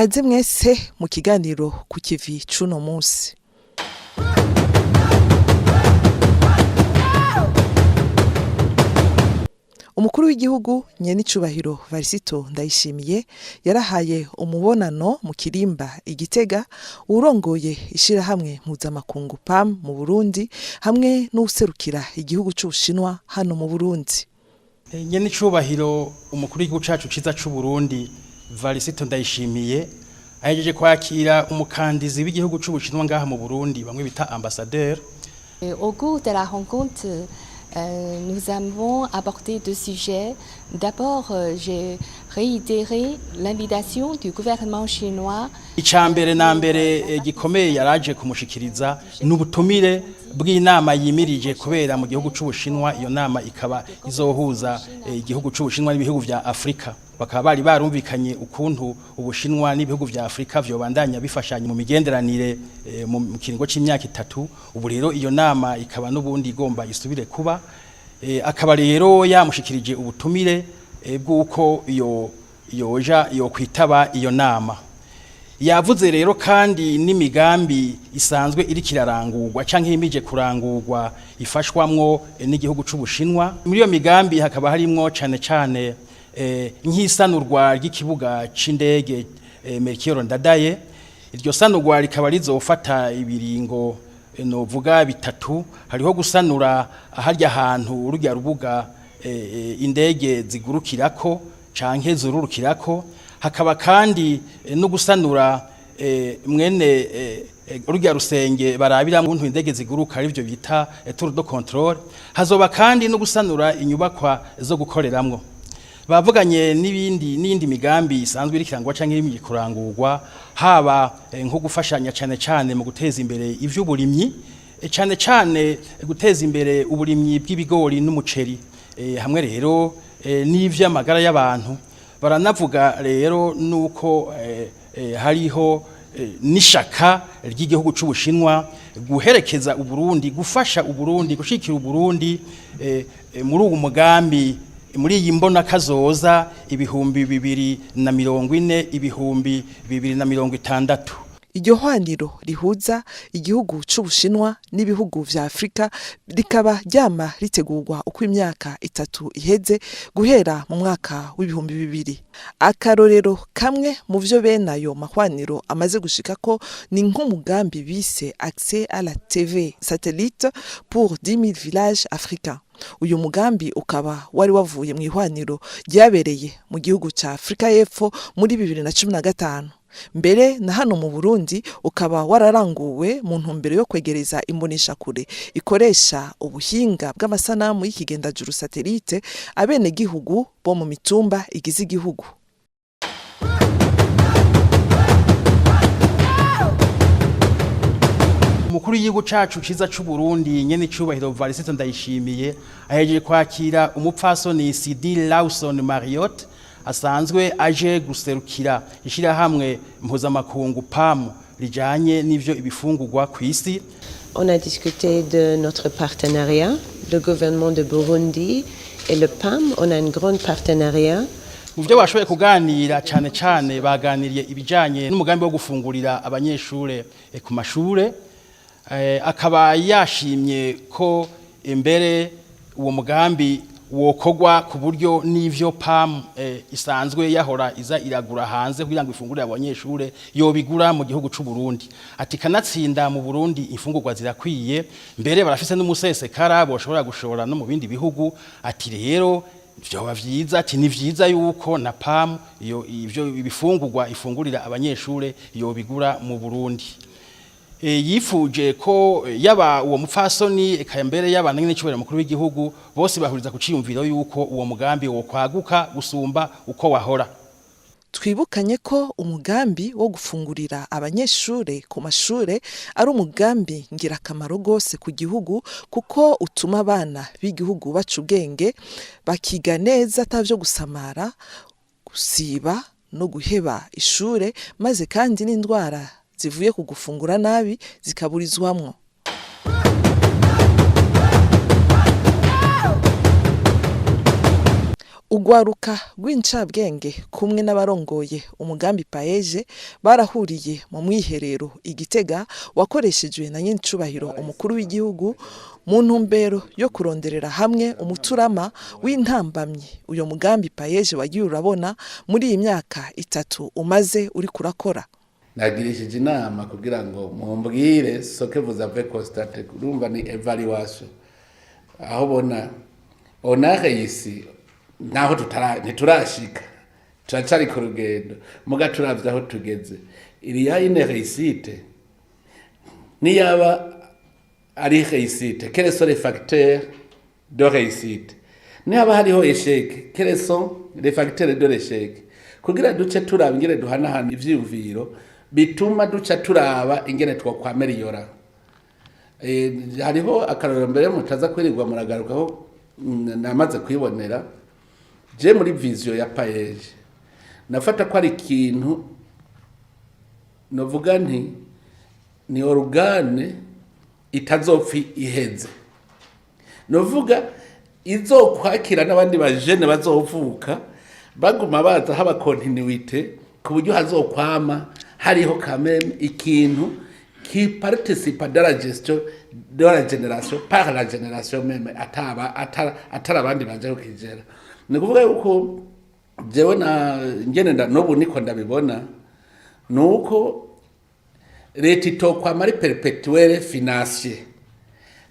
Kaze mwese mu kiganiro ku kivi cuno munsi. Umukuru w'igihugu Nyenicubahiro Varisito Ndayishimiye yarahaye umubonano mu Kirimba Igitega urongoye ishirahamwe mpuzamakungu PAM mu Burundi hamwe n'userukira igihugu c'Ubushinwa hano mu Burundi. Nyenicubahiro umukuru w'igihugu cacu ciza c'u Burundi Varisito Ndayishimiye ahejeje kwakira umukandizi w'igihugu c'Ubushinwa ngaha mu Burundi bamwe bita ambassadeur. Au cours de la rencontre, nous avons abordé deux sujets. D'abord, j'ai réitéré l'invitation du gouvernement chinois. Icambere na mbere gikomeye yaraje kumushikiriza n'ubutumire bw'inama yimirije kubera mu gihugu c'Ubushinwa. Iyo nama ikaba izohuza igihugu c'Ubushinwa n'ibihugu vya Afrika. Bakaba bari barumvikanye ukuntu Ubushinwa n'ibihugu vya Afrika vyobandanya bifashanya mu migenderanire mu kiringo c'imyaka 3. Ubu rero iyo nama ikaba n'ubundi igomba isubire kuba akaba rero yamushikirije ubutumire bw'uko yo kwitaba iyo nama. Yavuze rero kandi n'imigambi isanzwe iri kirarangurwa canke imije kurangurwa ifashwamwo n'igihugu c'Ubushinwa. Muri iyo migambi hakaba harimwo cane nk'isanurwa ry'ikibuga c'indege Melchior Ndadaye. Iryo sanurwa rikaba rizofata ibiringo novuga bitatu. Hariho gusanura aharya ahantu urujya rubuga indege zigurukirako canke zururukirako. Hakaba kandi no gusanura mwene urujya rusenge barabira mu indege ziguruka arivyo bita tour de contrôle. Hazoba kandi no gusanura inyubakwa zo gukoreramwo. Bavuganye n'indi migambi isanzwe iri kirangwa canke iri kurangurwa, haba nko gufashanya cane mu guteza imbere ivy'uburimyi, cane guteza imbere uburimyi bw'ibigori n'umuceri, hamwe rero n'ivy'amagara y'abantu. Baranavuga rero nuko hariho n'ishaka ry'igihugu c'Ubushinwa guherekeza Uburundi, gufasha Uburundi, gushikira Uburundi muri uwo mugambi, muri iyi mbona kazoza 2040 2060. Iryo hwaniro rihuza igihugu c'Ubushinwa n'ibihugu vya Afrika rikaba ryama ritegurwa uko imyaka 3 iheze guhera mu mwaka w'2000. Akarorero kamwe mu vyo benayo mahwaniro amaze gushikako ni nk'umugambi bise Accès à la TV satellite pour 10 000 villages africains. Uyu mugambi ukaba wari wavuye mu ihwaniro ryabereye mu gihugu ca Afrika y'Epfo muri 2015. Mbere na hano mu Burundi ukaba wararanguwe mu ntumbero yo kwegereza imbonesha kure ikoresha ubuhinga bw'amasanamu y'ikigendajuru satellite abene gihugu bo mu mitumba igize igihugu. Umukuru w'igihugu cacu ciza c'u Burundi Nyenicubahiro Varisito Ndayishimiye ahejeje kwakira umupfasoni Sidi Lawson Marriott asanzwe aje guserukira ishirahamwe mpuzamakungu PAM rijanye n'ivyo ibifungurwa kw'isi. On a discuté de notre partenariat, le gouvernement de Burundi et le PAM. On a une grande partenariat. Mu byo bashoboye kuganira cane baganiriye ibijanye n'umugambi wo gufungurira abanyeshure ku mashure. Akaba yashimye ko imbere uwo mugambi wokogwa ku buryo n'ivyo PAM isanzwe yahora iza iragura hanze kugira ngo ifungurire abanyeshure yobigura mu gihugu c'u Burundi. Ati kanatsinda mu Burundi ifungurwa zirakwiye, mbere barafise n'umusesekara boshobora gushora no mu bindi bihugu. Ati rero vyoba vyiza, ati ni vyiza yuko na PAM ivyo ibifungurwa ifungurira abanyeshure yobigura mu Burundi. Yifuje ko yaba uwo mupfasoni eka mbere y'abantu Nyenicubahiro mukuru w'igihugu bose bahuriza kuciyumvira yuko uwo mugambi wo kwaguka gusumba uko wahora. Twibukanye ko umugambi wo gufungurira abanyeshure ku mashure ari umugambi ngirakamaro gose ku gihugu, kuko utuma abana b'igihugu baca ubwenge bakiga neza atavyo gusamara, gusiba no guheba ishure, maze kandi n'indwara zivuye ku gufungura nabi zikaburizwamwo. Ugwaruka rw'incabwenge kumwe n'abarongoye umugambi paeje barahuriye mu mwiherero Igitega wakoreshejwe na nyincubahiro umukuru w'igihugu mu ntumbero yo kuronderera hamwe umuturama w'intambamyi uyo mugambi paeje wagiye urabona muri iyi myaka 3 umaze uri kurakora. Nagirishije inama kugira ngo mumbwire soke vous avez constaté urumva ni evaluation aho bona on a réussi naho ntiturashika turacari ku rugendo muga turavye aho tugeze il y a une réussite niyaba ari réussite quels sont les facteurs de réussite niyaba hariho échec quels sont les facteurs de l'échec kugira duce turaba ingene duhanahana ivyiyumviro bituma duca turaba ingene twokwameliyora hariho akarorero mbere mutaza kwirirwa muragarukaho namaze kwibonera je muri vision ya paeje nafata ko ari ikintu novuga nti ni organe itazopfi iheze novuga izokwakira n'abandi bajene bazovuka baguma baza haba continuité ku buryo hazokwama hariho quand même ikintu qui participe de la gestion de la génération par la génération même atara abandi banje kugera nikuvuga yuko jewe na ngene nobu niko ndabibona nuko leta itokwa mari perpetuelle financier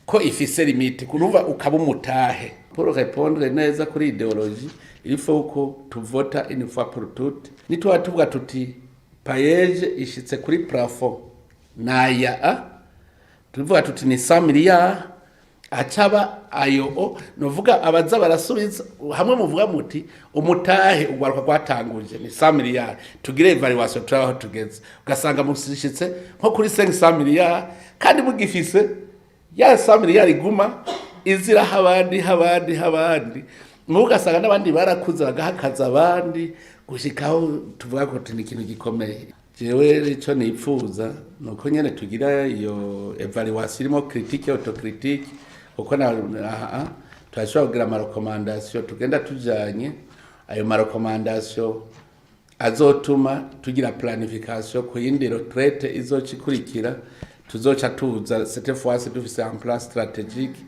ko ifise limite kuruva ukaba umutahe pour répondre neza kuri idéologie il faut ko tuvota une fois pour toutes nitwa tuvuga tuti paeje ishitse kuri plafond naya tuvuga tuti ni 100 miliyari acaba ayo novuga abaza barasubiza hamwe muvuga muti umutahe ugwaruka gwatanguje ni 100 miliyari tugire evaluation turaho tugeze ugasanga musishitse nko kuri 500 miliyari kandi mugifise ya 100 miliyari guma izira habandi mugasanga n'abandi barakuze bagahakaza abandi gushikaho tuvuga ko tini kintu gikomeye jewe ico nipfuza nuko nyene tugira iyo evaluation irimo critique autocritique uko na twashobora kugira ama recommandation tugenda tujanye ayo ma recommandation azotuma tugira planification ku yindi retraite izocikurikira tuzoca tuza cette fois dufise en place stratégique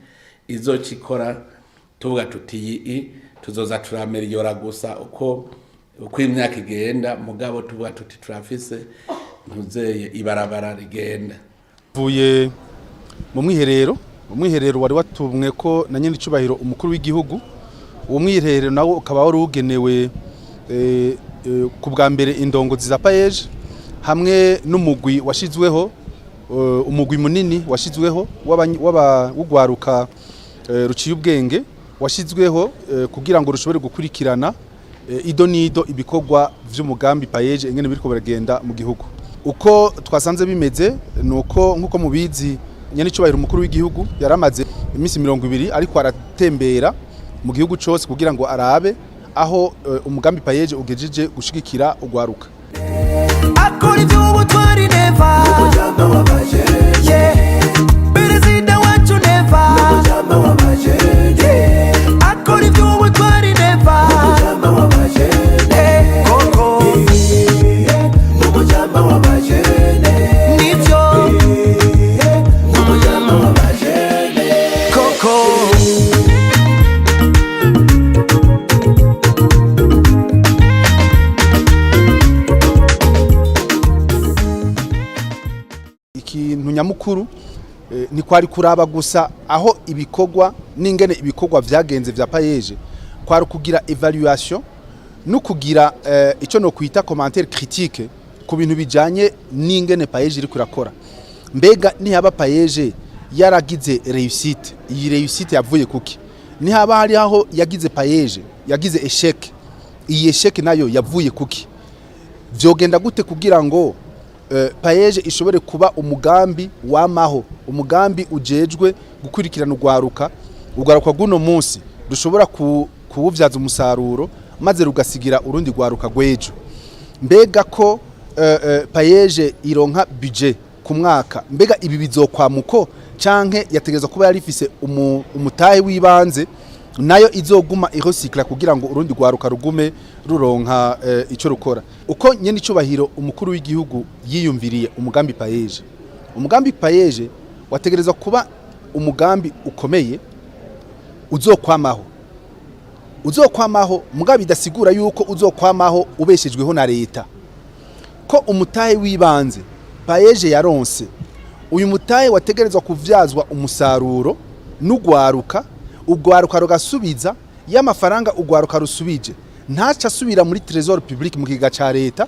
izocikora tuvuga tuti tuzoza turameliora gusa uko imyaka igenda mugabo tuvuga tuti turafise ntuzeye ibarabara rigenda vuye mu mwiherero wari watumwe ko na nyine icubahiro umukuru w'igihugu uwo mwiherero nawo ukaba wari ugenewe ku bwa mbere indongozi za paeje hamwe n'umugwi washizweho umugwi munini washizweho w'ugwaruka ruciye ubwenge washizweho kugira ngo rushobore gukurikirana ido nido ibikorwa vy'umugambi paeje ingene biriko baragenda mu gihugu uko twasanze bimeze nuko nkuko mubizi nyene icubahiro umukuru w'igihugu yaramaze imisi 20 ariko aratembera mu gihugu cyose kugira ngo arabe aho umugambi paeje ugejeje gushigikira ugwaruka akora iby'ubu twari neva umujama wabaje perezida wacu neva umujama wabaje akora iby'ubu twari neva umujama wabaje koko umujama wabaje nibyo umujama wabaje koko ikintu nyamukuru ni kwari kuraba gusa aho ibikorwa n'ingene ibikorwa vyagenze vya paeje kwari kugira evaluation no kugira ico no kwita commentaire critique ku bintu bijanye n'ingene paeje iri kurakora mbega ni haba paeje yaragize réussite iyi réussite yavuye kuki ni haba hari aho yagize paeje yagize échec iyi échec nayo yavuye kuki vyogenda gute kugira ngo paeje ishobore kuba umugambi wamaho umugambi ujejwe gukurikirana ugwaruka guno munsi dushobora kuwuvyaza umusaruro maze rugasigira urundi gwaruka gwejo mbega ko paeje ironka budget ku mwaka mbega ibi bizokwamuko canke yategezwa kuba yari ifise umutahe w'ibanze nayo izoguma irosikla kugira ngo urundi rwaruka rugume ruronka ico rukora. Uko nyene icubahiro umukuru w'igihugu yiyumviriye umugambi payeje. Umugambi payeje wategereza kuba umugambi ukomeye uzokwamaho. Uzokwamaho mugabi dasigura yuko uzokwamaho ubeshejweho na leta. Ko umutahe wibanze payeje yaronse. Uyu mutahe wategerezwa kuvyazwa umusaruro n'ugwaruka, ugwaruka rugasubiza y'amafaranga ugwaruka rusubije. Ntaca asubira muri Trésor Public mu kigega ca leta,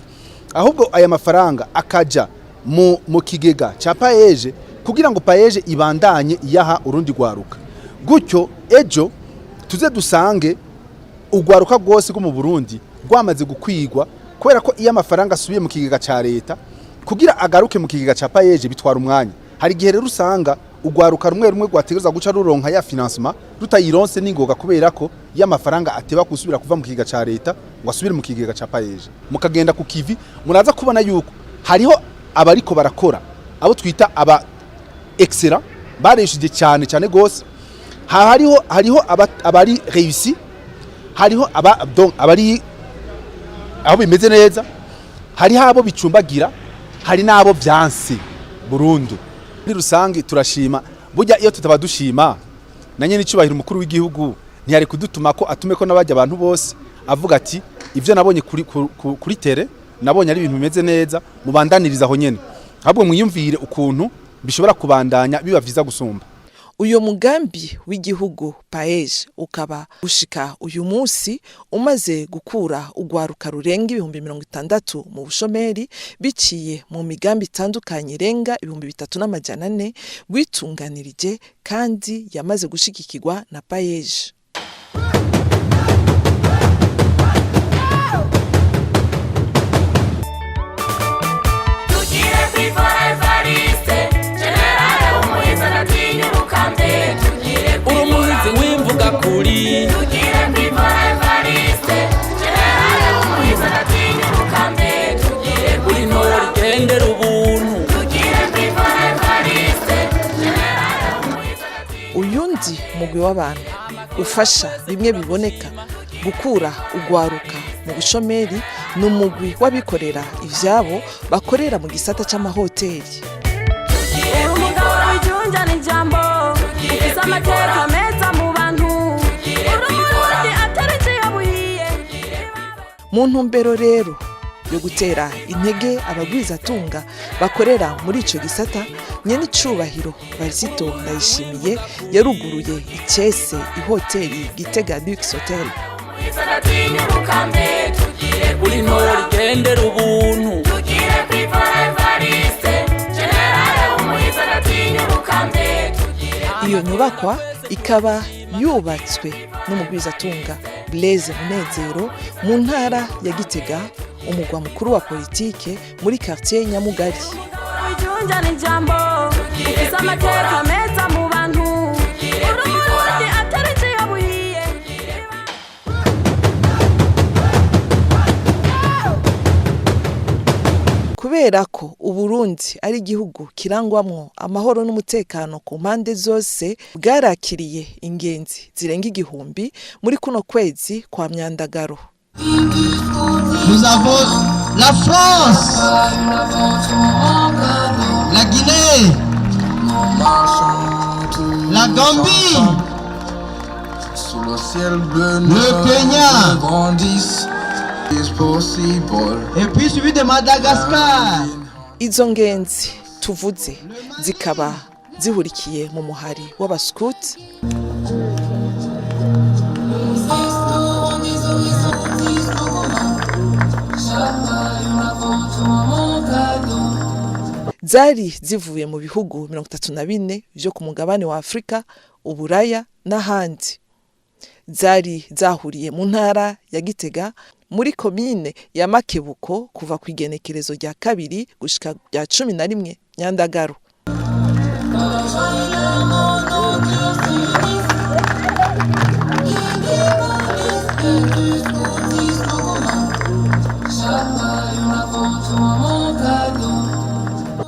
ahubwo aya mafaranga akaja mu kigega ca payeje kugira ngo payeje ibandanye iyaha urundi gwaruka. Gutyo ejo tuze dusange ugwaruka rwose rwo mu Burundi rwamaze gukwigwa kubera ko iyo amafaranga asubiye mu kigega ca leta kugira agaruke mu kigega ca payeje bitwara umwanya. Hari gihe rero usanga ugwaruka rumwe rumwe rwategereza guca ruronka ya financement rutayironse n'ingoga kubera ko y'amafaranga ateba kusubira kuva mu kigega ca leta ngo asubire mu kigega ca payeje. Mukagenda ku kivi muraza kubona yuko hariho abariko barakora abo twita aba excellent bareshije cyane gose. Hariho abari réussi, hariho abari aho bimeze neza, hari abo bicumbagira, hari nabo byanse burundu. Muri rusange turashima, burya iyo tutaba dushima nanye n'icubahiro umukuru w'igihugu ntiyari kudutuma ko atume ko nabajya abantu bose avuga ati ivyo nabonye kuri tere nabonye ari ibintu bimeze neza mubandaniriza aho nyene, ahubwo mwiyumvire ukuntu bishobora kubandanya biba vyiza gusumba. Uyo mugambi w'igihugu payeje ukaba ushika uyu munsi umaze gukura ugwaruka rurenga 60,000 mu bushomeri biciye mu migambi itandukanye renga 3,400 rwitunganirije kandi yamaze gushigikirwa na payeje. Uyundi mugwi w'abantu ufasha bimwe biboneka gukura ugwaruka mu bushomeri n'umugwi w'abikorera ivyabo bakorera mu gisata c'amahoteli. Mu ntumbero rero yo gutera intege abagwizatunga bakorera muri ico gisata, nyene icubahiro Varisito Ndayishimiye yaruguruye icese ihoteli Gitega Lux Hotel. Iyo nyubakwa ikaba yubatswe n'umugwizatunga Blaise Munezero mu ntara ya Gitega, umugwa mukuru wa politike muri quartier Nyamugari. Kubera ko Uburundi ari igihugu kirangwamwo amahoro n'umutekano ku mpande zose, bwarakiriye ingenzi zirenga 1,000 muri kuno kwezi kwa Myandagaro. Nous avons la France, la Guinée, la Gambie, le Kenya, et puis suivi de Madagascar. Izo ngenzi tuvuze zikaba zihurikiye mu muhari w'abascout, zari zivuye mu bihugu 34 vyo ku mugabane wa Afrika, Uburaya n'ahandi. Zari zahuriye mu ntara ya Gitega muri komine ya Makebuko kuva ku igenekerezo rya 2 gushika rya 11 Myandagaro.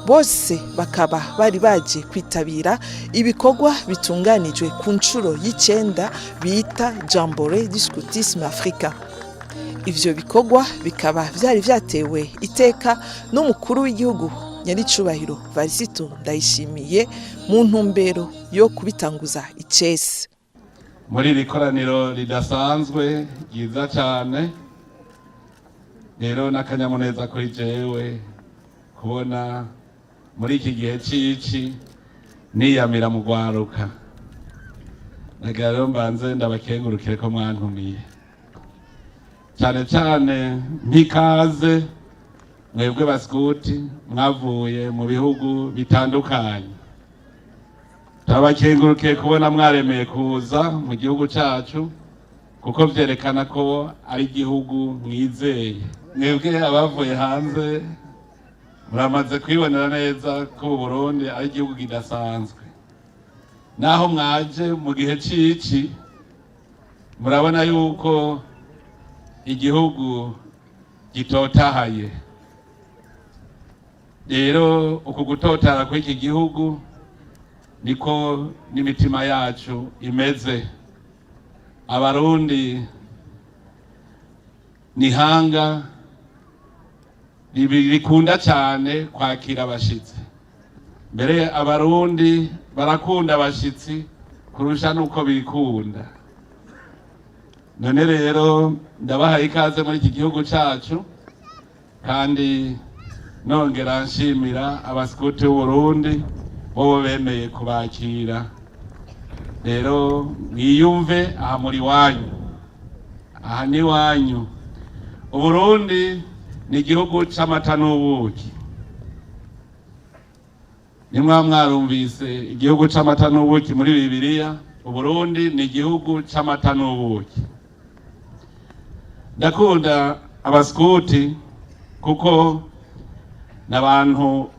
bose bakaba bari baje kwitabira ibikorwa bitunganijwe ku nshuro y'icenda bita Jamboree du Scoutisme Africain. Ivyo bikorwa bikaba vyari vyatewe iteka n'umukuru w'igihugu Nyaricubahiro Varisito Ndayishimiye mu ntumbero yo kubitanguza icese. Muri iri koraniro ridasanzwe ryiza cyane rero n'akanyamuneza kuri jewe kubona muri iki gihe cici niyamira mu gwaruka. Nagira rero mbanze ndabakengurukire ko mwantumiye cyane cyane mpikaze mwebwe baskuti mwavuye mu bihugu bitandukanye. Tabakengurukiye kubona mwaremeye kuza mu gihugu cyacu kuko vyerekana ko ari igihugu mwizeye. Mwebwe abavuye hanze muramaze kwibonera neza ko Burundi ari igihugu kidasanzwe. Naho mwaje mu gihe cici murabona yuko igihugu gitotahaye. Rero uku gutotara kw'iki gihugu niko n'imitima yacu imeze. Abarundi nihanga rikunda cyane kwakira abashitsi. Mbere abarundi barakunda abashitsi kurusha nuko bikunda. None rero ndabahaye ikaze muri iki gihugu cyacu kandi nongera nshimira abaskuti b'Uburundi bo bemeye kubakira. Rero mwiyumve aha muri wanyu, aha ni wanyu. Uburundi ni igihugu c'amata n'ubuki. Nimwa mwarumvise igihugu c'amata n'ubuki muri Bibiliya, Uburundi ni igihugu c'amata n'ubuki. Ndakunda abaskuti kuko n'abantu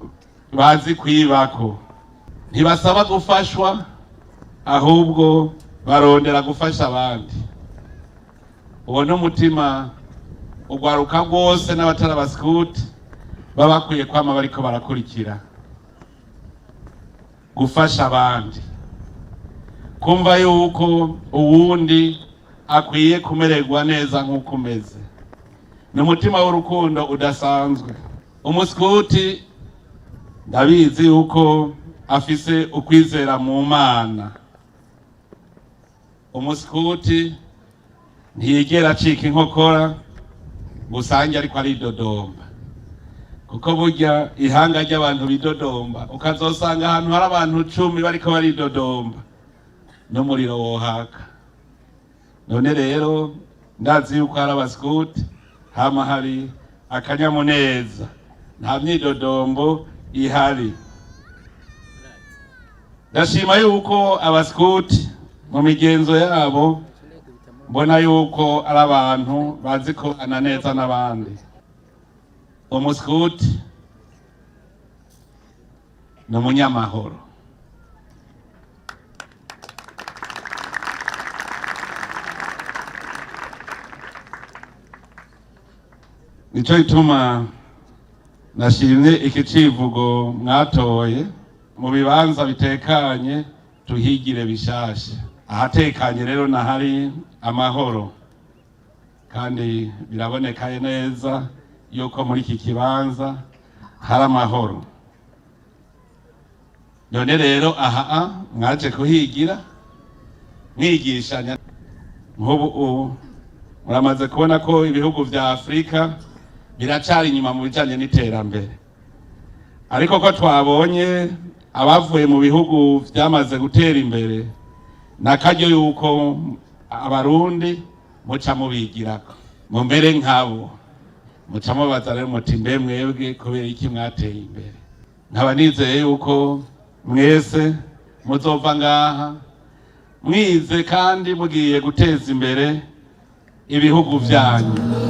bazi kwibako. Ntibasaba gufashwa ahubwo barondera gufasha abandi. Uwo n'umutima ugwaruka rwose n'abatari abaskuti baba bakwiye kwama bariko barakurikira. Gufasha abandi, kumva yuko uwundi akwiye kumererwa neza nk'uko umeze, n'umutima w'urukundo udasanzwe. Umuskuti ndabizi yuko afise ukwizera mu Mana. Umuskuti ntiyigera acika inkokora gusange ariko aridodomba, kuko burya ihanga ry'abantu bidodomba ukazosanga ahantu hari abantu 10 bariko baridodomba n'umuriro wohaka. None rero ndazi yuko hari abaskuti hama hari akanyamuneza, nta myidodombo ihari. Ndashima yuko abaskuti mu migenzo yabo mbona yuko ari abantu bazi kubana neza n'abandi. Umuskuti ni umunyamahoro. Nico gituma nashimye iki civugo mwatoye, mu bibanza bitekanye tuhigire bishasha. Ahatekanye rero nahari amahoro, kandi biraboneka neza yuko muri iki kibanza hari amahoro. None rero aha mwaje kuhigira mwigishanya. Nk'ubu muramaze kubona ko ibihugu vya Afrika biracari inyuma mu bijanye n'iterambere, ariko ko twabonye abavuye mu bihugu vyamaze gutera imbere nakaryo yuko abarundi muca mubigirako, mumbere nkabo, muca mubaza rero muti mbe mwebwe kubera iki mwateye imbere. Nkaba nizeye yuko mwese muzova ngaha mwize kandi mugiye guteza imbere ibihugu vyanyu.